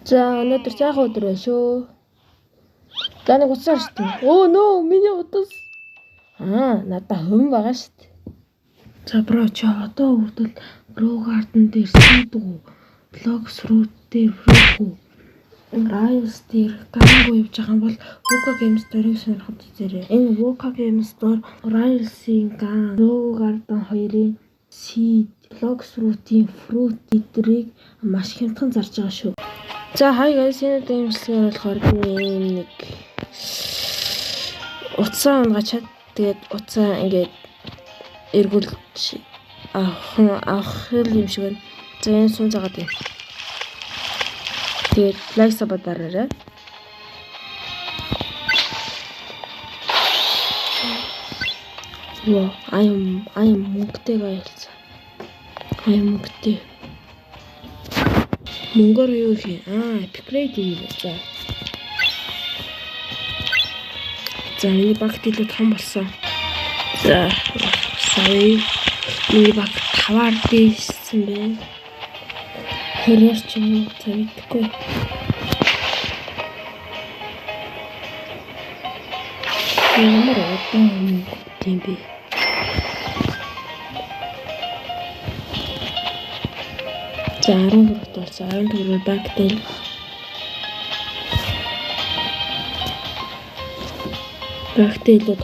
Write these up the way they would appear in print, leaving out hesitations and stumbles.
За өнөөдөр цаахан өдөр байна шүү. За нэг утсаар шүү дээ. Оо нөө миний утас. Надаа хөм байгаа шүү дээ. За бро чи одоо үрдэл Grow Garden дээр сийдгүү. Blox Fruit дээр fruit. Rice дээр Gango явж байгаа юм бол Woka Game Store-ыг сонирхож үзээрэй. Энэ Woka Game Store Rice-ийн Grow Garden хоёрын seed, Blox Fruit-ийн fruit эдрийг маш хямдхан зарж байгаа шүү. За hi guys, энэ дэмжлэгээр болохоор нэг утсаа унгачаад тэгээд утсаа ингээд эргүүлж авах юм шиг байна. За энэ сум загаад юм. Тэгээд лайк сабадараарай. Wow, I am мөнгөтэй гайлцаа. I am мөнгөтэй. Мөнгөөр юу хий? Upgrade хийв. За миний баг дэлгүүд том болсон. За сая миний баг 5-аар дээшсэн байна. Хэрэг ч юм уу тавьдаггүй. Ямар удаан мөнгөтэй юм бэ? За 10 төгрөг болсон. 10 төгрөг багтай. Багтай илүү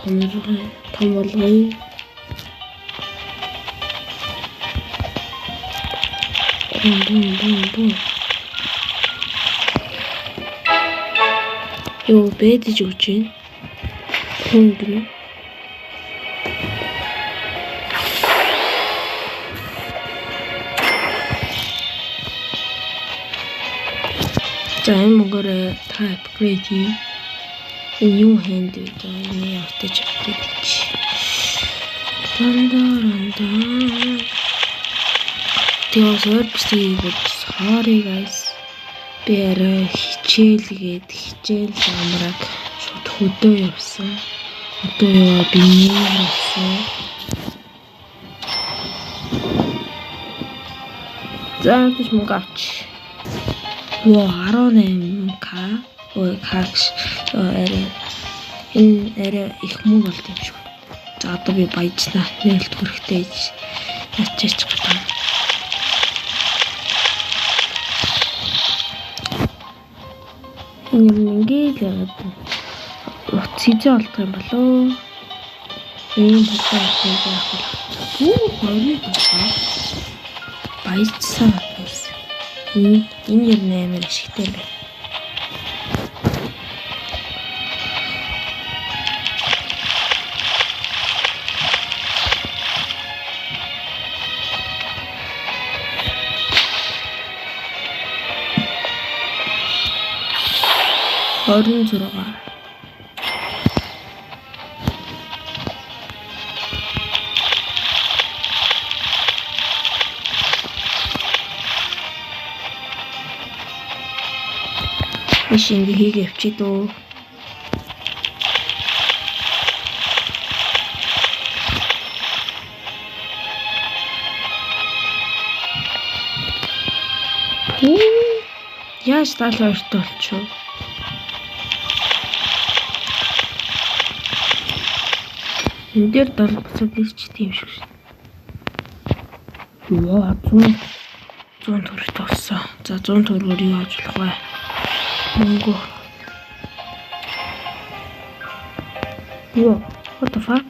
том болгоё. Бум. Юу бэдэж өгч байна? Хүн гэнэ. За энэ мөнгөөр та апгрейд хий. Энэ юу хэнд вэ? Энэ авточ апгрейд чи. Тэгээс өрбсгийг sorry guys. Би арай хичээл амраг шууд хөдөө явсан. Одоо яа би нэрсэн. За гэж мөнгө авч. Оо 18k. Ой хагш. Энэ арай их мөнгө болт юм шиг. За одоо би баяжнаа. Нээлт хүрэхтэй ячаач гадаа. Ингээд яагаад утсижээ олдох юм болоо. Ийм хөдөлгөөн яах вэ? Гори байна. Баяжсан байсан. Энэ ер нь амар ашигтай байна. Орон зургаа. Шинэ хийгээ явчих дөө. Яаж таалаа өртөө болчихоо. Энэ дээр 7 бацаад ирчтэй юм шиг шин. Яа 100 төгрөг болсон. За 100 төгрөгөөр юу ажиллах вэ? Мөнгө. What the fuck?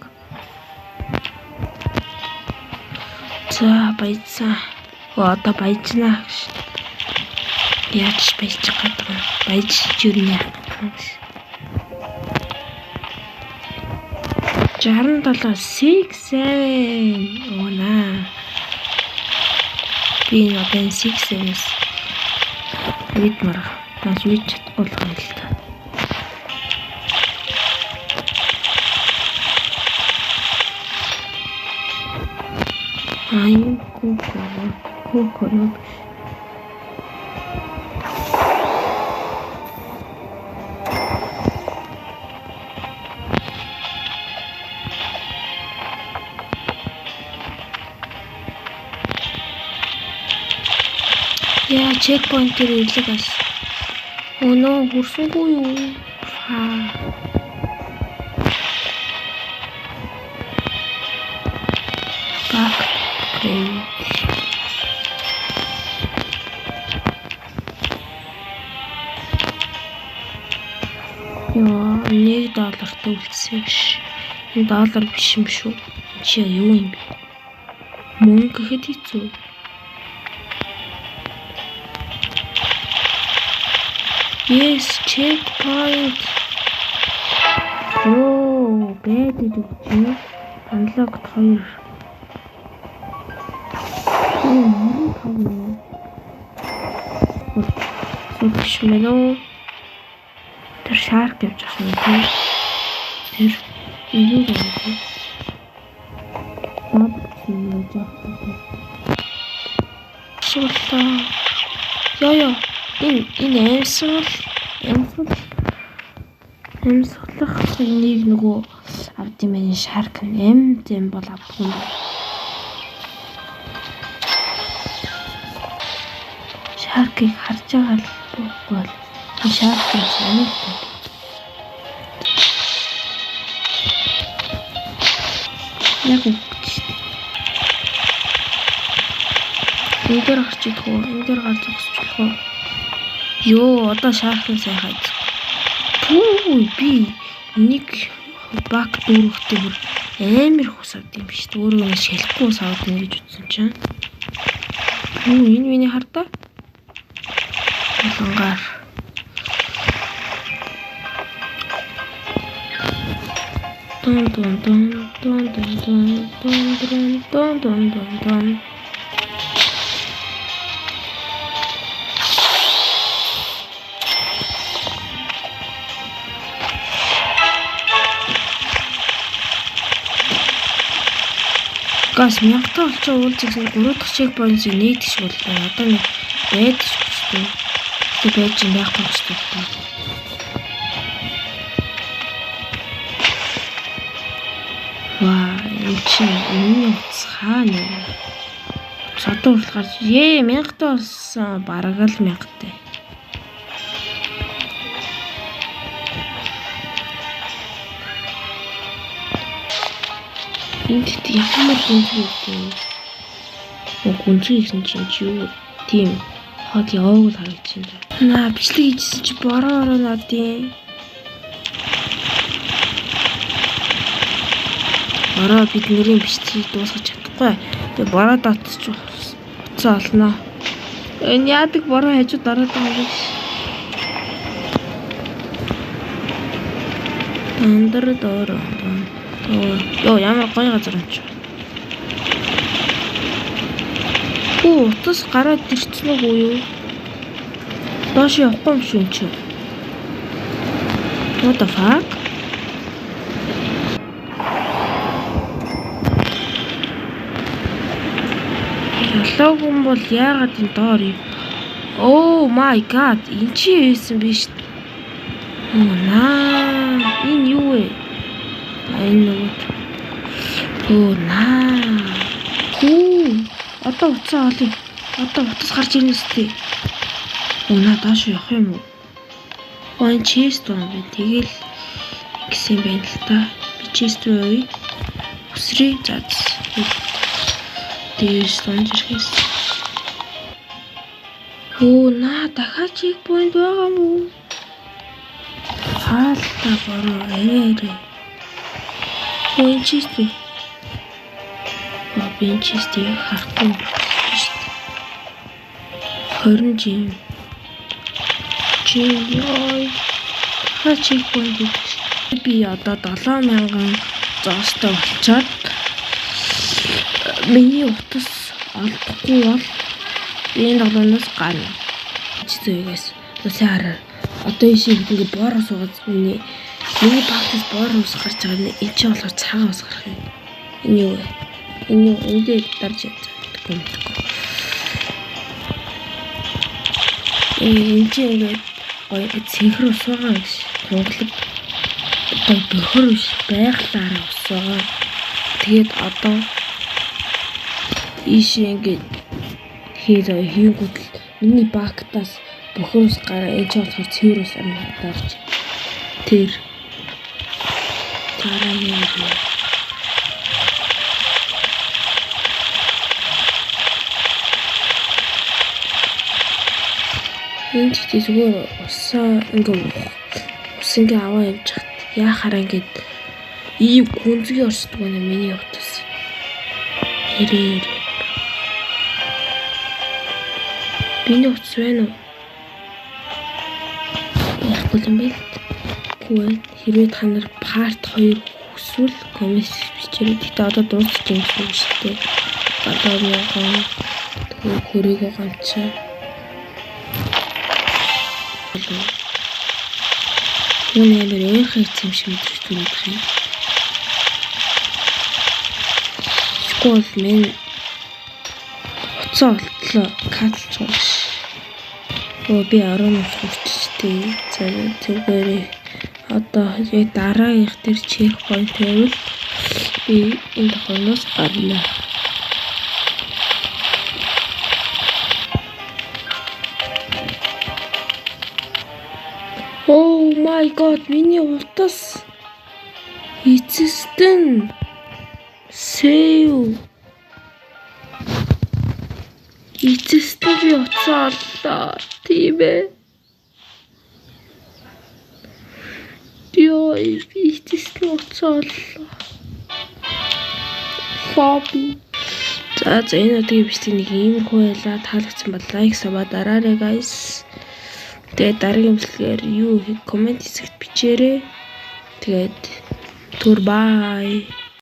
За баяцсан. Одоо баяжнаа. Яаж баяжчих гэдэг вэ? Баяжж юрнэ. 67 6 Оона. Би одоо 6-ээс вид марга. Тас вид чадахгүй л байна л та. Айн кукуру. Яа, чекпоинт дээр ирлээ бас. Нөө хүрсэнгүй юу? Back crate. Яа, $1 үлдсэн биш. Энэ доллар биш юм шүү. Чи юу юм бэ? Мөнгө гэхэд хэцүү. Yes, checkpoint. Оо, бэдэд үгүй. Unlocked 2. Мөрөн тавна. Супш меню. Тэр шарк гэж байна тийм. Тэр юу вэ? Наад чинь яах вэ? Шултаа. Яа. Энэ эмсуулах нэг нөгөө авд юм энэ шарк эм бол авахгүй юм. Шаркийг харж байгаа л бол шаркийг санах. Яг үгүй. Энэ дээр гарч идэх үү? Энэ дээр гарч зогсчих уу? Йоо, одоо шаркын сайхан. Пүү, би нэг баг дүүрхтэй бүр амар хусаад юм биш. Өөрөө нь шалахгүй савд юм гэж утсан чинь. Пүү, энэ миний хардаа. Болонгаар. Дон. Газ 1000 болчоо уулзсан 3 дахь чекпоинтыг нээдэг шиг боллоо. Одоо нэг байдаг шүү дээ. Тэг байж юм байхгүй ч гэдэг. Ваа, энэ утас хаана вэ? Содон урт гарч 1000 болсон бараг л 1000-тай. Энд ямар гүнзгий юм. Гүнзгий гэсэн чинь юу тийм хот яваг харагдаж байна. Бичлэг хийжсэн чи бороо надын. Бороо бид нэрийн бичлэгийг дуусгаж чадахгүй. Тэгээ бороо татчих уцаа олноо. Энэ яадаг бороо хажууд ороод байгаа юм. Андэр. Йоо, ямар гоё газар юм чи. Утас гараад ирсэн үгүй юу? Доош явахгүй юм шүү чи. What the fuck? Ялаагүй бол яагаад энэ доор юм? Oh my god, энэ чи байсан биш. Энэ юу вэ? Энэ нөгөө. Одоо уцаа олъё. Одоо утас гарч ирнэ үстэй. Доош явах юм уу? Энэ чест юм бэ? Тэгэл гисэн байна л та. Би чест рүү өсрээ заз. Дээс сонж ирэхээс. Дахиад чекпоинт байгаа юм уу? Хаалтаа бороо арай. Энэ чест. Бенчистийг харахгүй шүү дээ. 20 жим. Яй. Хачиг би одоо 7000 зоостой болчоод миний утас олдохгүй бол энэ долоноос гарна. Чигээс насаар одоо ишиг ингэ бороо суугаад миний багтас бороо ус гарч байгаа. Энэ ч болохоор цагаан ус гарах юм. Энэ юу вэ? Эндээ дарж чаддаггүй. Энэ ч ингээд гоё цэнхэр ус байгаа гэж тунгалаг гоё бохор биш байгалаараа ус байгаа. Тэгээд одоо ийш ингээд хийгүүтэл миний багтаас бөхөрөөс гараа энэ ч болохоор цэврээс орж тэр дараа яа. Энд ч зүгээр усаа ингээ аваа явж хат яахаараа ингээд ийм гүнзгий орсдог байна миний утас. Хэрэг. Биний утас байна уу? Яахгүй юм бэ? Гүн хэрвээ та нар part 2 хүсвэл коммент бичээрэй. Тэгтээ одоо дуусчих юм шүү дээ. Одоо яахан хөрөөгөө ганцаа. Үнэ нэр яхах юм шиг мэдэрч байна. Скол мен уцаа олтлоо катлж. Би 10 хүрчтэй. За зүгээр одоо яг дараагийнх дээр чек point байвал би энэ хонос гарна. Oh my god, миний утас эцэстэн сэв эцэстэн би утсаа оллоо тийм ээ. Йоо эцэстэн утсаа оллоо. Хобби. За энэ удаагийн бичлэг нэг иймэрхүү байлаа. Таалагдсан бол лайк сабаа дараарай guys. Тэгээд дараагийн бичлэгээр юу коммент хэсэгт бичээрэй. Тэгээд түр бай.